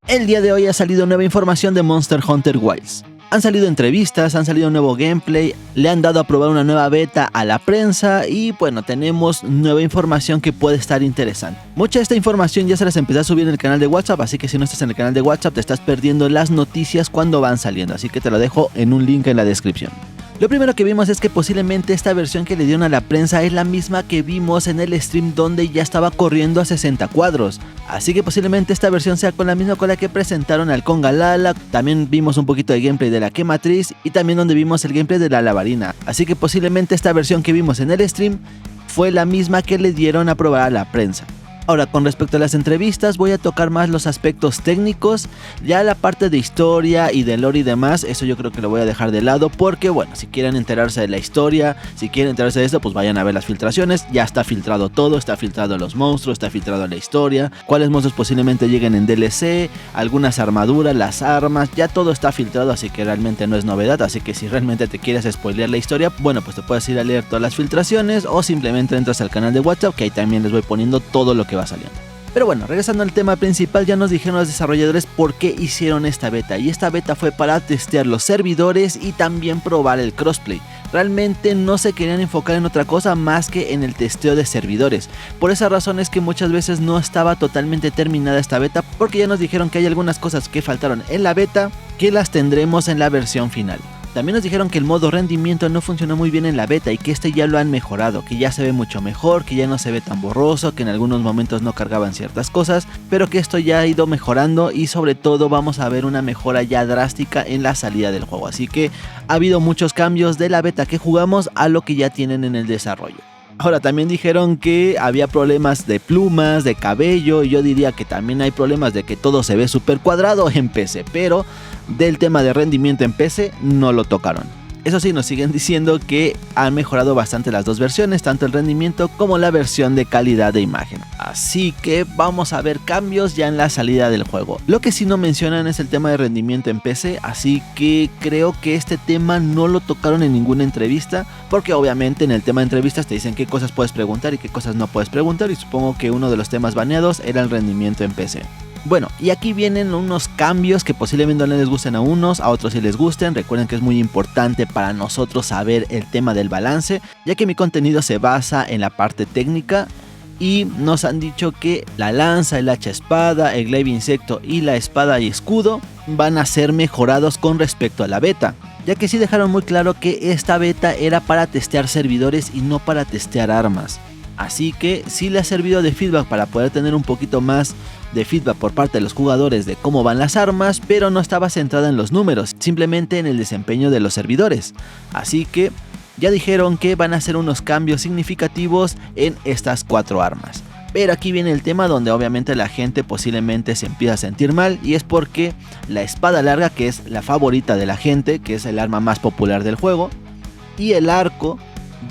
El día de hoy ha salido nueva información de Monster Hunter Wilds. Han salido entrevistas, han salido un nuevo gameplay, le han dado a probar una nueva beta a la prensa y bueno, tenemos nueva información que puede estar interesante. Mucha de esta información ya se las empecé a subir en el canal de WhatsApp, así que si no estás en el canal de WhatsApp te estás perdiendo las noticias cuando van saliendo, así que te lo dejo en un link en la descripción. Lo primero que vimos es que posiblemente esta versión que le dieron a la prensa es la misma que vimos en el stream donde ya estaba corriendo a 60 cuadros. Así que posiblemente esta versión sea con la misma con la que presentaron al Congalala. También vimos un poquito de gameplay de la Quematriz y también donde vimos el gameplay de la Lavarina. Así que posiblemente esta versión que vimos en el stream fue la misma que le dieron a probar a la prensa. Ahora, con respecto a las entrevistas, voy a tocar más los aspectos técnicos, ya la parte de historia y de lore y demás, eso yo creo que lo voy a dejar de lado porque, bueno, si quieren enterarse de la historia, si quieren enterarse de esto, pues vayan a ver las filtraciones, ya está filtrado todo, está filtrado los monstruos, está filtrado la historia, cuáles monstruos posiblemente lleguen en DLC, algunas armaduras, las armas, ya todo está filtrado, así que realmente no es novedad, así que si realmente te quieres spoilear la historia, bueno, pues te puedes ir a leer todas las filtraciones o simplemente entras al canal de WhatsApp, que ahí también les voy poniendo todo lo que va saliendo. Pero bueno, regresando al tema principal, ya nos dijeron los desarrolladores por qué hicieron esta beta, y esta beta fue para testear los servidores y también probar el crossplay. Realmente no se querían enfocar en otra cosa más que en el testeo de servidores. Por esa razón es que muchas veces no estaba totalmente terminada esta beta, porque ya nos dijeron que hay algunas cosas que faltaron en la beta que las tendremos en la versión final. También nos dijeron que el modo rendimiento no funcionó muy bien en la beta y que este ya lo han mejorado, que ya se ve mucho mejor, que ya no se ve tan borroso, que en algunos momentos no cargaban ciertas cosas, pero que esto ya ha ido mejorando y sobre todo vamos a ver una mejora ya drástica en la salida del juego. Así que ha habido muchos cambios de la beta que jugamos a lo que ya tienen en el desarrollo. Ahora también dijeron que había problemas de plumas, de cabello, y yo diría que también hay problemas de que todo se ve súper cuadrado en PC, pero del tema de rendimiento en PC no lo tocaron. Eso sí, nos siguen diciendo que han mejorado bastante las dos versiones, tanto el rendimiento como la versión de calidad de imagen. Así que vamos a ver cambios ya en la salida del juego. Lo que sí no mencionan es el tema de rendimiento en PC, así que creo que este tema no lo tocaron en ninguna entrevista, porque obviamente en el tema de entrevistas te dicen qué cosas puedes preguntar y qué cosas no puedes preguntar, y supongo que uno de los temas baneados era el rendimiento en PC. Bueno, y aquí vienen unos cambios que posiblemente no les gusten a unos, a otros sí les gusten. Recuerden que es muy importante para nosotros saber el tema del balance, ya que mi contenido se basa en la parte técnica. Y nos han dicho que la lanza, el hacha espada, el glaive insecto y la espada y escudo van a ser mejorados con respecto a la beta, ya que sí dejaron muy claro que esta beta era para testear servidores y no para testear armas. Así que sí le ha servido de feedback para poder tener un poquito más de feedback por parte de los jugadores de cómo van las armas, pero no estaba centrada en los números, simplemente en el desempeño de los servidores. Así que ya dijeron que van a hacer unos cambios significativos en estas 4 armas. Pero aquí viene el tema donde obviamente la gente posiblemente se empieza a sentir mal, y es porque la espada larga, que es la favorita de la gente, que es el arma más popular del juego, y el arco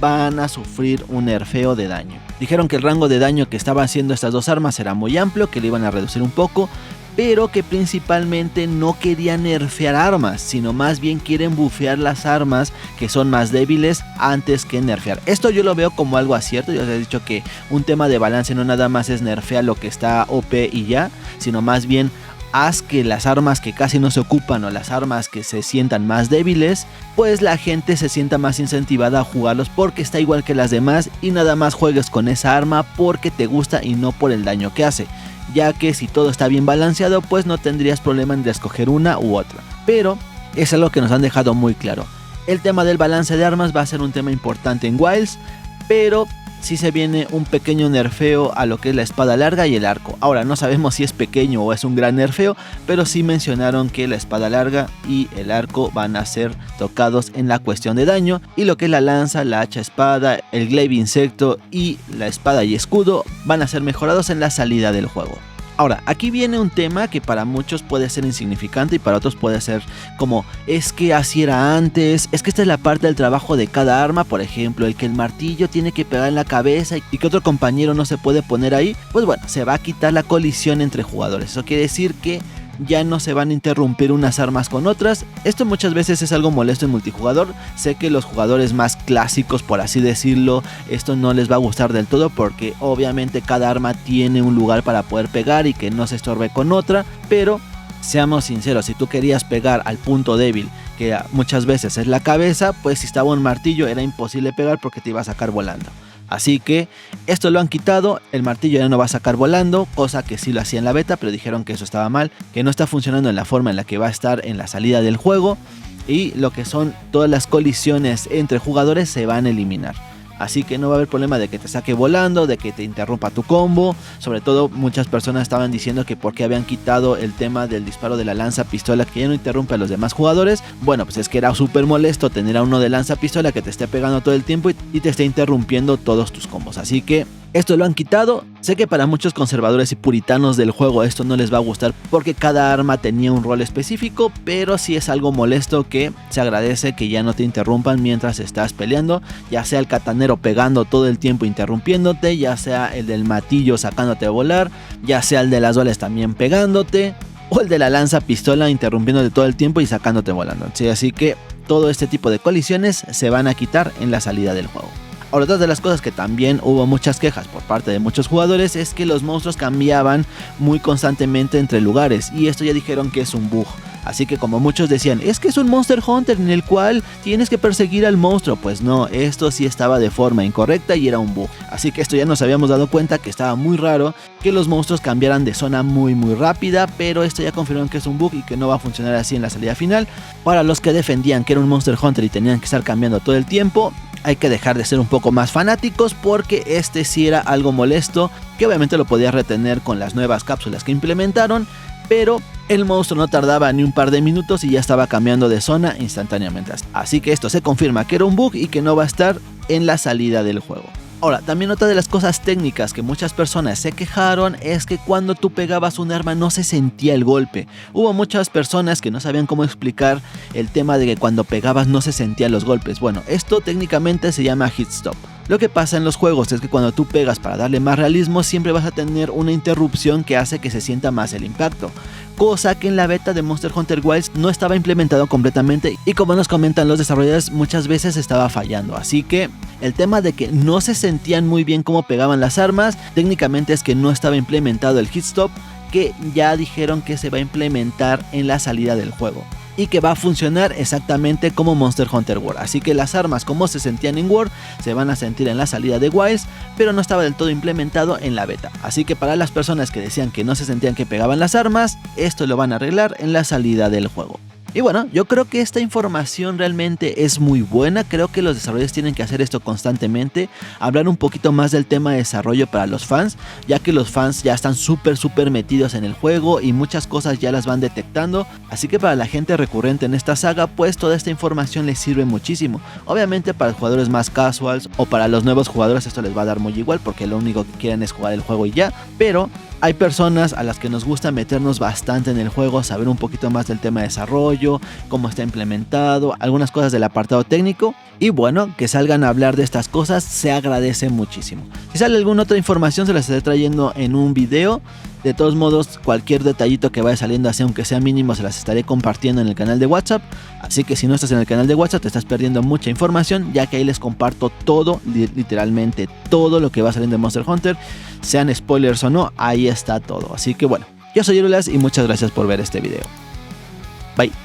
van a sufrir un nerfeo de daño. Dijeron que el rango de daño que estaban haciendo estas dos armas era muy amplio, que le iban a reducir un poco, pero que principalmente no querían nerfear armas, sino más bien quieren bufear las armas que son más débiles antes que nerfear. Esto yo lo veo como algo acierto. Yo les he dicho que un tema de balance no nada más es nerfear lo que está OP y ya, sino más bien haz que las armas que casi no se ocupan o las armas que se sientan más débiles, pues la gente se sienta más incentivada a jugarlos porque está igual que las demás, y nada más juegues con esa arma porque te gusta y no por el daño que hace, ya que si todo está bien balanceado pues no tendrías problema en escoger una u otra. Pero es algo que nos han dejado muy claro, el tema del balance de armas va a ser un tema importante en Wilds, pero sí se viene un pequeño nerfeo a lo que es la espada larga y el arco. Ahora no sabemos si es pequeño o es un gran nerfeo, pero sí mencionaron que la espada larga y el arco van a ser tocados en la cuestión de daño, y lo que es la lanza, la hacha espada, el glaive insecto y la espada y escudo van a ser mejorados en la salida del juego. Ahora, aquí viene un tema que para muchos puede ser insignificante y para otros puede ser como, es que así era antes, es que esta es la parte del trabajo de cada arma, por ejemplo, el que el martillo tiene que pegar en la cabeza y que otro compañero no se puede poner ahí, pues bueno, se va a quitar la colisión entre jugadores. Eso quiere decir que ya no se van a interrumpir unas armas con otras. Esto muchas veces es algo molesto en multijugador. Sé que los jugadores más clásicos, por así decirlo, esto no les va a gustar del todo, porque obviamente cada arma tiene un lugar para poder pegar y que no se estorbe con otra, pero Seamos sinceros, si tú querías pegar al punto débil, que muchas veces es la cabeza, pues si estaba un martillo era imposible pegar porque te iba a sacar volando. Así que esto lo han quitado, el martillo ya no va a sacar volando, cosa que sí lo hacía en la beta, pero dijeron que eso estaba mal, que no está funcionando en la forma en la que va a estar en la salida del juego, y lo que son todas las colisiones entre jugadores se van a eliminar. Así que no va a haber problema de que te saque volando, de que te interrumpa tu combo. Sobre todo muchas personas estaban diciendo que por qué habían quitado el tema del disparo de la lanza pistola que ya no interrumpe a los demás jugadores. Bueno, pues es que era súper molesto tener a uno de lanza pistola que te esté pegando todo el tiempo y te esté interrumpiendo todos tus combos. Así que esto lo han quitado. Sé que para muchos conservadores y puritanos del juego esto no les va a gustar porque cada arma tenía un rol específico, pero sí es algo molesto que se agradece que ya no te interrumpan mientras estás peleando, ya sea el katanero pegando todo el tiempo interrumpiéndote, ya sea el del martillo sacándote a volar, ya sea el de las duales también pegándote, o el de la lanza pistola interrumpiéndote todo el tiempo y sacándote volando. Sí, así que todo este tipo de colisiones se van a quitar en la salida del juego. Ahora, otra de las cosas que también hubo muchas quejas por parte de muchos jugadores es que los monstruos cambiaban muy constantemente entre lugares, y esto ya dijeron que es un bug. Así que como muchos decían, es que es un Monster Hunter en el cual tienes que perseguir al monstruo. Pues no, esto sí estaba de forma incorrecta y era un bug. Así que esto ya nos habíamos dado cuenta que estaba muy raro que los monstruos cambiaran de zona muy rápida, pero esto ya confirmaron que es un bug y que no va a funcionar así en la salida final. Para los que defendían que era un Monster Hunter y tenían que estar cambiando todo el tiempo, hay que dejar de ser un poco más fanáticos porque este sí era algo molesto, que obviamente lo podías retener con las nuevas cápsulas que implementaron, pero el monstruo no tardaba ni un par de minutos y ya estaba cambiando de zona instantáneamente. Así que esto se confirma que era un bug y que no va a estar en la salida del juego. Ahora, también otra de las cosas técnicas que muchas personas se quejaron es que cuando tú pegabas un arma no se sentía el golpe. Hubo muchas personas que no sabían cómo explicar el tema de que cuando pegabas no se sentían los golpes. Bueno, esto técnicamente se llama hit stop. Lo que pasa en los juegos es que cuando tú pegas para darle más realismo siempre vas a tener una interrupción que hace que se sienta más el impacto, cosa que en la beta de Monster Hunter Wilds no estaba implementado completamente y como nos comentan los desarrolladores muchas veces estaba fallando. Así que el tema de que no se sentían muy bien cómo pegaban las armas técnicamente es que no estaba implementado el hit stop, que ya dijeron que se va a implementar en la salida del juego y que va a funcionar exactamente como Monster Hunter World. Así que las armas como se sentían en World se van a sentir en la salida de Wilds, pero no estaba del todo implementado en la beta. Así que para las personas que decían que no se sentían que pegaban las armas, esto lo van a arreglar en la salida del juego. Y bueno, yo creo que esta información realmente es muy buena. Creo que los desarrolladores tienen que hacer esto constantemente, hablar un poquito más del tema de desarrollo para los fans, ya que los fans ya están súper metidos en el juego y muchas cosas ya las van detectando. Así que para la gente recurrente en esta saga, pues toda esta información les sirve muchísimo. Obviamente para los jugadores más casuals o para los nuevos jugadores esto les va a dar muy igual porque lo único que quieren es jugar el juego y ya, pero hay personas a las que nos gusta meternos bastante en el juego, saber un poquito más del tema de desarrollo, cómo está implementado, algunas cosas del apartado técnico. Y bueno, que salgan a hablar de estas cosas se agradece muchísimo. Si sale alguna otra información se las estaré trayendo en un video. De todos modos, cualquier detallito que vaya saliendo, así aunque sea mínimo, se las estaré compartiendo en el canal de WhatsApp. Así que si no estás en el canal de WhatsApp te estás perdiendo mucha información, ya que ahí les comparto todo, literalmente todo lo que va saliendo de Monster Hunter, sean spoilers o no, ahí está todo. Así que bueno, yo soy Irulas y muchas gracias por ver este video. Bye.